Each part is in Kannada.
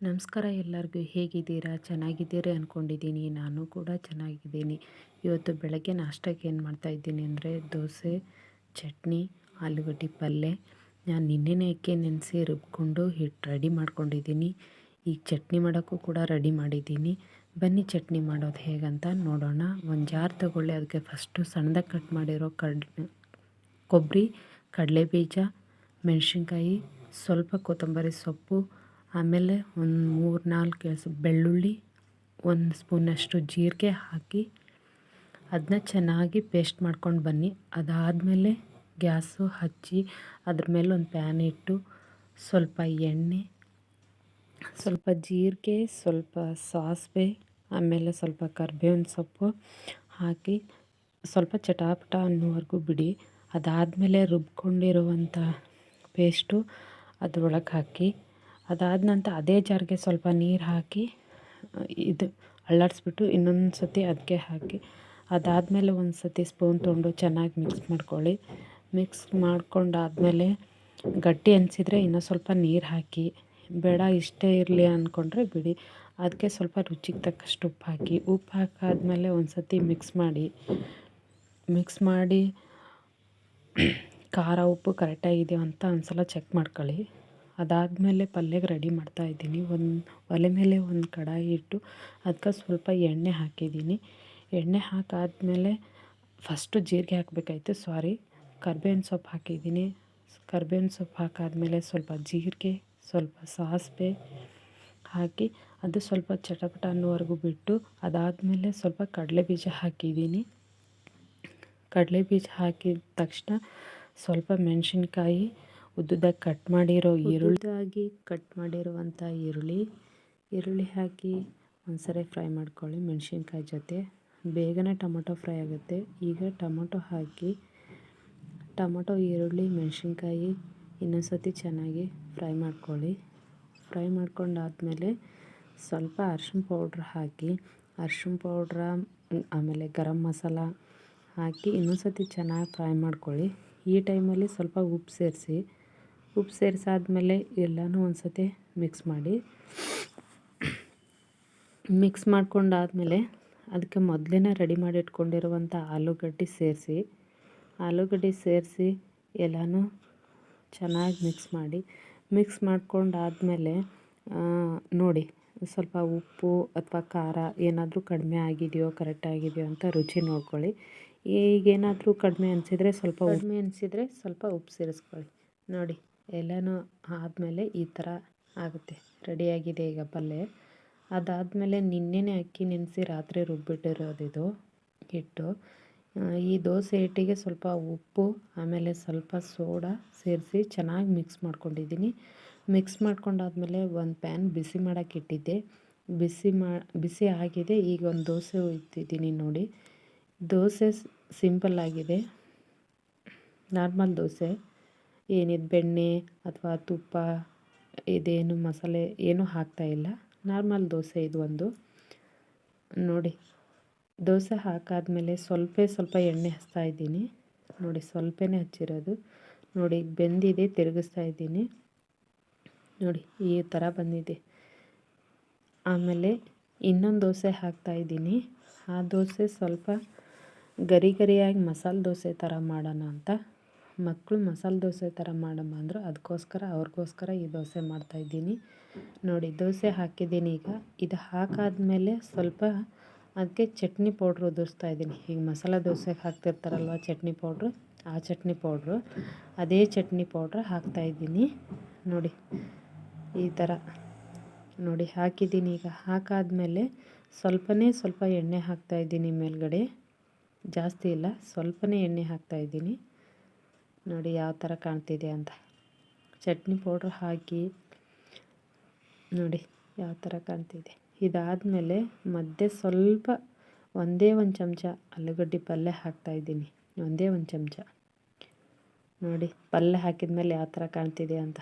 ನಮಸ್ಕಾರ ಎಲ್ಲರಿಗೂ. ಹೇಗಿದ್ದೀರಾ? ಚೆನ್ನಾಗಿದ್ದೀರಿ ಅಂದ್ಕೊಂಡಿದ್ದೀನಿ. ನಾನು ಕೂಡ ಚೆನ್ನಾಗಿದ್ದೀನಿ. ಇವತ್ತು ಬೆಳಗ್ಗೆ ನಾಷ್ಟಕ್ಕೆ ಏನು ಮಾಡ್ತಾಯಿದ್ದೀನಿ ಅಂದರೆ ದೋಸೆ, ಚಟ್ನಿ, ಆಲೂಗಡ್ಡೆ ಪಲ್ಯ. ನಾನು ನಿನ್ನೆನೇ ಅಕ್ಕಿ ನೆನೆಸಿ ರುಬ್ಕೊಂಡು ಹಿಟ್ಟು ರೆಡಿ ಮಾಡ್ಕೊಂಡಿದ್ದೀನಿ. ಈಗ ಚಟ್ನಿ ಮಾಡೋಕ್ಕೂ ಕೂಡ ರೆಡಿ ಮಾಡಿದ್ದೀನಿ. ಬನ್ನಿ ಚಟ್ನಿ ಮಾಡೋದು ಹೇಗಂತ ನೋಡೋಣ. ಒಂದು ಜಾರ್ ತೊಗೊಳ್ಳಿ. ಅದಕ್ಕೆ ಫಸ್ಟು ಸಣ್ಣದಾಗಿ ಕಟ್ ಮಾಡಿರೋ ಕೊಬ್ಬರಿ, ಕಡಲೆಬೀಜ, ಮೆಣಸಿನ್ಕಾಯಿ, ಸ್ವಲ್ಪ ಕೊತ್ತಂಬರಿ ಸೊಪ್ಪು, ಆಮೇಲೆ ಒಂದು 3-4 ಬೆಳ್ಳುಳ್ಳಿ, 1 ಸ್ಪೂನಷ್ಟು ಜೀರಿಗೆ ಹಾಕಿ ಅದನ್ನ ಚೆನ್ನಾಗಿ ಪೇಸ್ಟ್ ಮಾಡ್ಕೊಂಡು ಬನ್ನಿ. ಅದಾದಮೇಲೆ ಗ್ಯಾಸು ಹಚ್ಚಿ ಅದ್ರ ಮೇಲೆ ಒಂದು ಪ್ಯಾನ್ ಇಟ್ಟು ಸ್ವಲ್ಪ ಎಣ್ಣೆ, ಸ್ವಲ್ಪ ಜೀರಿಗೆ, ಸ್ವಲ್ಪ ಸಾಸಿವೆ, ಆಮೇಲೆ ಸ್ವಲ್ಪ ಕರಿಬೇವಿನ ಸೊಪ್ಪು ಹಾಕಿ ಸ್ವಲ್ಪ ಚಟಾಪಟ ಅನ್ನೋವರೆಗೂ ಬಿಡಿ. ಅದಾದಮೇಲೆ ರುಬ್ಕೊಂಡಿರುವಂಥ ಪೇಸ್ಟು ಅದ್ರೊಳಗೆ ಹಾಕಿ, ಅದಾದ ನಂತರ ಅದೇ ಜಾರಿಗೆ ಸ್ವಲ್ಪ ನೀರು ಹಾಕಿ ಇದು ಅಳ್ಳಾಡಿಸ್ಬಿಟ್ಟು ಇನ್ನೊಂದು ಸತಿ ಅದಕ್ಕೆ ಹಾಕಿ, ಅದಾದಮೇಲೆ ಒಂದು ಸತಿ ಸ್ಪೂನ್ ತೊಗೊಂಡು ಚೆನ್ನಾಗಿ ಮಿಕ್ಸ್ ಮಾಡ್ಕೊಳ್ಳಿ. ಮಿಕ್ಸ್ ಮಾಡ್ಕೊಂಡಾದಮೇಲೆ ಗಟ್ಟಿ ಅನಿಸಿದರೆ ಇನ್ನೂ ಸ್ವಲ್ಪ ನೀರು ಹಾಕಿ, ಬೇಡ ಇಷ್ಟೇ ಇರಲಿ ಅಂದ್ಕೊಂಡ್ರೆ ಬಿಡಿ. ಅದಕ್ಕೆ ಸ್ವಲ್ಪ ರುಚಿಗೆ ತಕ್ಕಷ್ಟು ಉಪ್ಪು ಹಾಕಿ, ಉಪ್ಪು ಹಾಕಾದ್ಮೇಲೆ ಒಂದು ಸತಿ ಮಿಕ್ಸ್ ಮಾಡಿ ಖಾರ ಉಪ್ಪು ಕರೆಕ್ಟಾಗಿದೆಯೋ ಅಂತ ಒಂದು ಸಲ ಚೆಕ್ ಮಾಡ್ಕೊಳ್ಳಿ. ಅದಾದಮೇಲೆ ಪಲ್ಯಕ್ಕೆ ರೆಡಿ ಮಾಡ್ತಾಯಿದ್ದೀನಿ. ಒಲೆ ಮೇಲೆ ಒಂದು ಕಡಾಯಿ ಇಟ್ಟು ಅದಕ್ಕೆ ಸ್ವಲ್ಪ ಎಣ್ಣೆ ಹಾಕಿದ್ದೀನಿ. ಎಣ್ಣೆ ಹಾಕಾದ್ಮೇಲೆ ಫಸ್ಟು ಜೀರಿಗೆ ಹಾಕಬೇಕಾಯ್ತು, ಕರ್ಬೇವಿನ ಸೊಪ್ಪು ಹಾಕಿದ್ದೀನಿ. ಕರ್ಬೇವಿನ ಸೊಪ್ಪು ಹಾಕಾದ್ಮೇಲೆ ಸ್ವಲ್ಪ ಜೀರಿಗೆ, ಸ್ವಲ್ಪ ಸಾಸಿವೆ ಹಾಕಿ ಅದು ಸ್ವಲ್ಪ ಚಟಪಟ ಅನ್ನೋವರೆಗೂ ಬಿಟ್ಟು, ಅದಾದಮೇಲೆ ಸ್ವಲ್ಪ ಕಡಲೆಬೀಜ ಹಾಕಿದ್ದೀನಿ. ಕಡಲೆಬೀಜ ಹಾಕಿದ ತಕ್ಷಣ ಸ್ವಲ್ಪ ಮೆಣಸಿನ್ಕಾಯಿ, ಉದ್ದುದಾಗಿ ಕಟ್ ಮಾಡಿರುವಂಥ ಈರುಳ್ಳಿ ಹಾಕಿ ಒಂದ್ಸರಿ ಫ್ರೈ ಮಾಡ್ಕೊಳ್ಳಿ ಮೆಣಸಿನ್ಕಾಯಿ ಜೊತೆ. ಬೇಗನೆ ಟೊಮೊಟೊ ಫ್ರೈ ಆಗುತ್ತೆ. ಈಗ ಟೊಮೊಟೊ ಹಾಕಿ ಟೊಮೊಟೊ, ಈರುಳ್ಳಿ, ಮೆಣಸಿನ್ಕಾಯಿ ಇನ್ನೊಂದು ಸತಿ ಚೆನ್ನಾಗಿ ಫ್ರೈ ಮಾಡ್ಕೊಳ್ಳಿ. ಫ್ರೈ ಮಾಡ್ಕೊಂಡಾದ್ಮೇಲೆ ಸ್ವಲ್ಪ ಅರ್ಶಿಣ ಪೌಡ್ರ್ ಹಾಕಿ, ಅರ್ಶಿಣ ಪೌಡ್ರ ಆಮೇಲೆ ಗರಂ ಮಸಾಲ ಹಾಕಿ ಇನ್ನೊಂದು ಸತಿ ಚೆನ್ನಾಗಿ ಫ್ರೈ ಮಾಡ್ಕೊಳ್ಳಿ. ಈ ಟೈಮಲ್ಲಿ ಸ್ವಲ್ಪ ಉಪ್ಪು ಸೇರಿಸಾದ್ಮೇಲೆ ಎಲ್ಲನೂ ಒಂದು ಸತಿ ಮಿಕ್ಸ್ ಮಾಡಿ. ಮಿಕ್ಸ್ ಮಾಡ್ಕೊಂಡಾದ್ಮೇಲೆ ಅದಕ್ಕೆ ಮೊದಲೇ ರೆಡಿ ಮಾಡಿ ಇಟ್ಕೊಂಡಿರುವಂಥ ಆಲೂಗಡ್ಡೆ ಸೇರಿಸಿ ಎಲ್ಲನೂ ಚೆನ್ನಾಗಿ ಮಿಕ್ಸ್ ಮಾಡ್ಕೊಂಡಾದ್ಮೇಲೆ ನೋಡಿ ಸ್ವಲ್ಪ ಉಪ್ಪು ಅಥವಾ ಖಾರ ಏನಾದರೂ ಕಡಿಮೆ ಆಗಿದೆಯೋ ಕರೆಕ್ಟಾಗಿದೆಯೋ ಅಂತ ರುಚಿ ನೋಡ್ಕೊಳ್ಳಿ. ಈಗೇನಾದರೂ ಕಡಿಮೆ ಅನಿಸಿದರೆ ಸ್ವಲ್ಪ ಉಪ್ಪು ಸೇರಿಸ್ಕೊಳ್ಳಿ. ನೋಡಿ ಎಲ್ಲನೂ ಆದಮೇಲೆ ಈ ಥರ ಆಗುತ್ತೆ. ರೆಡಿಯಾಗಿದೆ ಈಗ ಪಲ್ಯ. ಅದಾದಮೇಲೆ ನಿನ್ನೆನೇ ಅಕ್ಕಿ ನೆನೆಸಿ ರಾತ್ರಿ ರುಬ್ಬಿಟ್ಟಿರೋದಿದು ಹಿಟ್ಟು. ಈ ದೋಸೆ ಹಿಟ್ಟಿಗೆ ಸ್ವಲ್ಪ ಉಪ್ಪು ಆಮೇಲೆ ಸ್ವಲ್ಪ ಸೋಡಾ ಸೇರಿಸಿ ಚೆನ್ನಾಗಿ ಮಿಕ್ಸ್ ಮಾಡ್ಕೊಂಡಿದ್ದೀನಿ. ಮಿಕ್ಸ್ ಮಾಡ್ಕೊಂಡಾದ್ಮೇಲೆ ಒಂದು ಪ್ಯಾನ್ ಬಿಸಿ ಮಾಡೋಕ್ಕೆ ಇಟ್ಟಿದ್ದೆ. ಬಿಸಿ ಆಗಿದೆ. ಈಗ ಒಂದು ದೋಸೆ ಇಟ್ಟಿದ್ದೀನಿ ನೋಡಿ. ದೋಸೆ ಸಿಂಪಲ್ಲಾಗಿದೆ, ನಾರ್ಮಲ್ ದೋಸೆ. ಏನಿದು ಬೆಣ್ಣೆ ಅಥವಾ ತುಪ್ಪ ಇದೇನು ಮಸಾಲೆ ಏನೂ ಹಾಕ್ತಾಯಿಲ್ಲ. ನಾರ್ಮಲ್ ದೋಸೆ ಇದು ಒಂದು. ನೋಡಿ ದೋಸೆ ಹಾಕಾದ್ಮೇಲೆ ಸ್ವಲ್ಪ ಎಣ್ಣೆ ಹಚ್ತಾಯಿದ್ದೀನಿ. ನೋಡಿ ಸ್ವಲ್ಪನೇ ಹಚ್ಚಿರೋದು. ನೋಡಿ ಬೆಂದಿದೆ, ತಿರುಗಿಸ್ತಾ ಇದ್ದೀನಿ. ನೋಡಿ ಈ ಥರ ಬಂದಿದೆ. ಆಮೇಲೆ ಇನ್ನೊಂದು ದೋಸೆ ಹಾಕ್ತಾಯಿದ್ದೀನಿ. ಆ ದೋಸೆ ಸ್ವಲ್ಪ ಗರಿಯಾಗಿ ಮಸಾಲೆ ದೋಸೆ ಥರ ಮಾಡೋಣ ಅಂತ. ಮಕ್ಕಳು ಮಸಾಲೆ ದೋಸೆ ಥರ ಮಾಡಮ್ಮ ಅಂದರು. ಅವ್ರಿಗೋಸ್ಕರ ಈ ದೋಸೆ ಮಾಡ್ತಾಯಿದ್ದೀನಿ. ನೋಡಿ ದೋಸೆ ಹಾಕಿದ್ದೀನಿ. ಇದು ಹಾಕಾದ್ಮೇಲೆ ಸ್ವಲ್ಪ ಅದಕ್ಕೆ ಚಟ್ನಿ ಪೌಡ್ರ್ ಉದುರಿಸ್ತಾಯಿದ್ದೀನಿ. ಈಗ ಮಸಾಲೆ ದೋಸೆಗೆ ಹಾಕ್ತಿರ್ತಾರಲ್ವ ಚಟ್ನಿ ಪೌಡ್ರು, ಆ ಚಟ್ನಿ ಪೌಡ್ರು, ಅದೇ ಚಟ್ನಿ ಪೌಡ್ರ್ ಹಾಕ್ತಾಯಿದ್ದೀನಿ. ನೋಡಿ ಈ ಥರ ನೋಡಿ ಹಾಕಿದ್ದೀನಿ. ಈಗ ಹಾಕಾದ್ಮೇಲೆ ಸ್ವಲ್ಪ ಎಣ್ಣೆ ಹಾಕ್ತಾಯಿದ್ದೀನಿ ಮೇಲ್ಗಡೆ. ಜಾಸ್ತಿ ಇಲ್ಲ, ಸ್ವಲ್ಪನೇ ಎಣ್ಣೆ ಹಾಕ್ತಾಯಿದ್ದೀನಿ. ನೋಡಿ ಯಾವ ಥರ ಕಾಣ್ತಿದೆ ಅಂತ. ಚಟ್ನಿ ಪೌಡ್ರ್ ಹಾಕಿ ನೋಡಿ ಯಾವ ಥರ ಕಾಣ್ತಿದೆ. ಇದಾದಮೇಲೆ ಮಧ್ಯೆ ಸ್ವಲ್ಪ ಒಂದೇ ಒಂದು ಚಮಚ ಆಲೂಗಡ್ಡೆ ಪಲ್ಯ ಹಾಕ್ತಾಯಿದ್ದೀನಿ. ಒಂದೇ ಒಂದು ಚಮಚ. ನೋಡಿ ಪಲ್ಯ ಹಾಕಿದ್ಮೇಲೆ ಯಾವ ಥರ ಕಾಣ್ತಿದೆ ಅಂತ.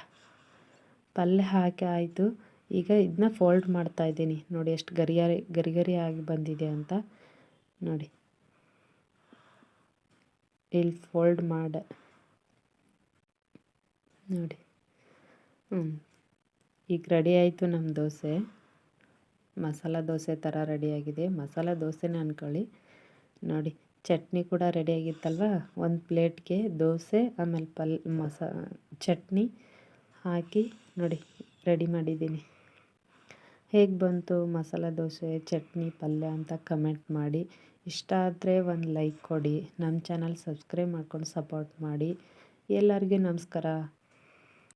ಪಲ್ಯ ಹಾಕಿ ಆಯಿತು. ಈಗ ಇದನ್ನ ಫೋಲ್ಡ್ ಮಾಡ್ತಾಯಿದ್ದೀನಿ. ನೋಡಿ ಎಷ್ಟು ಗರಿ ಆಗಿ ಬಂದಿದೆ ಅಂತ. ನೋಡಿ ಇಲ್ಲಿ ಫೋಲ್ಡ್ ಮಾಡಿ ನೋಡಿ. ಈಗ ರೆಡಿ ಆಯಿತು ನಮ್ಮ ದೋಸೆ. ಮಸಾಲ ದೋಸೆ ಥರ ರೆಡಿಯಾಗಿದೆ. ಮಸಾಲ ದೋಸೆನೇ ಅಂದ್ಕೊಳ್ಳಿ. ನೋಡಿ ಚಟ್ನಿ ಕೂಡ ರೆಡಿಯಾಗಿತ್ತಲ್ವ. ಒಂದು ಪ್ಲೇಟ್ಗೆ ದೋಸೆ ಆಮೇಲೆ ಚಟ್ನಿ ಹಾಕಿ ನೋಡಿ ರೆಡಿ ಮಾಡಿದ್ದೀನಿ. ಹೇಗೆ ಬಂತು ಮಸಾಲ ದೋಸೆ, ಚಟ್ನಿ, ಪಲ್ಯ ಅಂತ ಕಮೆಂಟ್ ಮಾಡಿ. ಇಷ್ಟ ಆದರೆ ಒಂದು ಲೈಕ್ ಕೊಡಿ. ನಮ್ಮ ಚಾನಲ್ ಸಬ್ಸ್ಕ್ರೈಬ್ ಮಾಡ್ಕೊಂಡು ಸಪೋರ್ಟ್ ಮಾಡಿ. ಎಲ್ಲರಿಗೂ ನಮಸ್ಕಾರ.